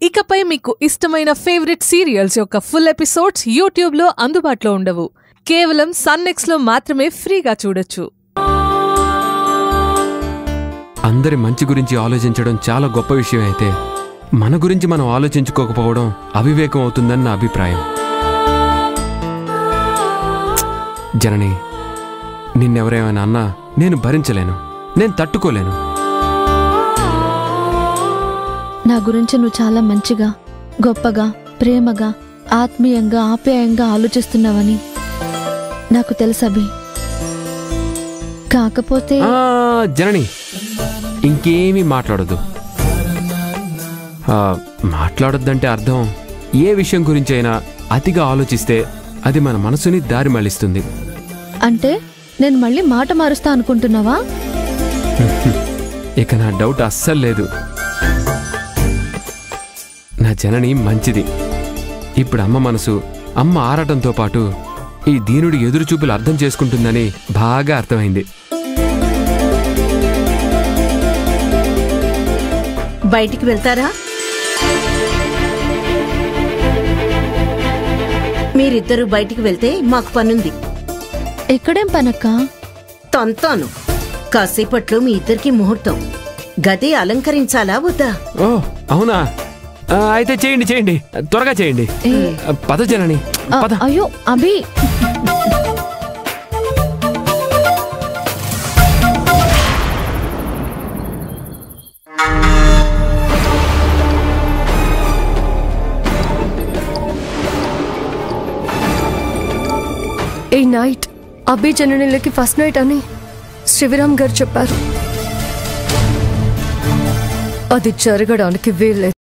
ఇకపై మీకు ఇష్టమైన ఫేవరెట్ సీరియల్స్ యొక్క ఫుల్ ఎపిసోడ్స్ యూట్యూబ్లో అందుబాటులో ఉండవు. కేవలం సన్నెక్స్లో మాత్రమే ఫ్రీగా చూడొచ్చు. అందరి మంచి గురించి ఆలోచించడం చాలా గొప్ప విషయం అయితే మన గురించి మనం ఆలోచించుకోకపోవడం అవివేకం అవుతుందని నా అభిప్రాయం. జనని, నిన్నెవరేమైనా అన్నా నేను భరించలేను, నేను తట్టుకోలేను. నా గురించి నువ్వు చాలా మంచిగా, గొప్పగా, ప్రేమగా, ఆత్మీయంగా, ఆప్యాయంగా ఆలోచిస్తున్నావని నాకు తెలుసు అభి. కాకపోతే జనని, ఇంకేమీ మాట్లాడొద్దు. మాట్లాడొద్దంటే అర్థం ఏ విషయం గురించి అయినా అతిగా ఆలోచిస్తే అది మన మనసుని దారి మళ్ళిస్తుంది. అంటే నేను మళ్ళీ మాట మారుస్తా అనుకుంటున్నావా? ఇక నా డౌట్ అస్సలు లేదు. నా జనని మంచిది. ఇప్పుడు అమ్మ మనసు, అమ్మ ఆరాటంతో పాటు ఈ దీనుడి ఎదురుచూపులు అర్థం చేసుకుంటుందని బాగా అర్థమైంది. బయటికి వెళ్తారా? మీరిద్దరూ బయటికి వెళ్తే మాకు పనుంది. ఎక్కడేం పనక్క? తంతాను. కాసేపట్లో మీ ఇద్దరికి ముహూర్తం. గది అలంకరించాలా వద్దా? ఓ అవునా? అయితే చేయండి చేయండి, త్వరగా చేయండి. పద జనని, పద. అయ్యో అభి, ఈ నైట్ అభి జననిలకి ఫస్ట్ నైట్ అని శివరామ్ గారు చెప్పారు. అది జరగడానికి వీల్లేదు.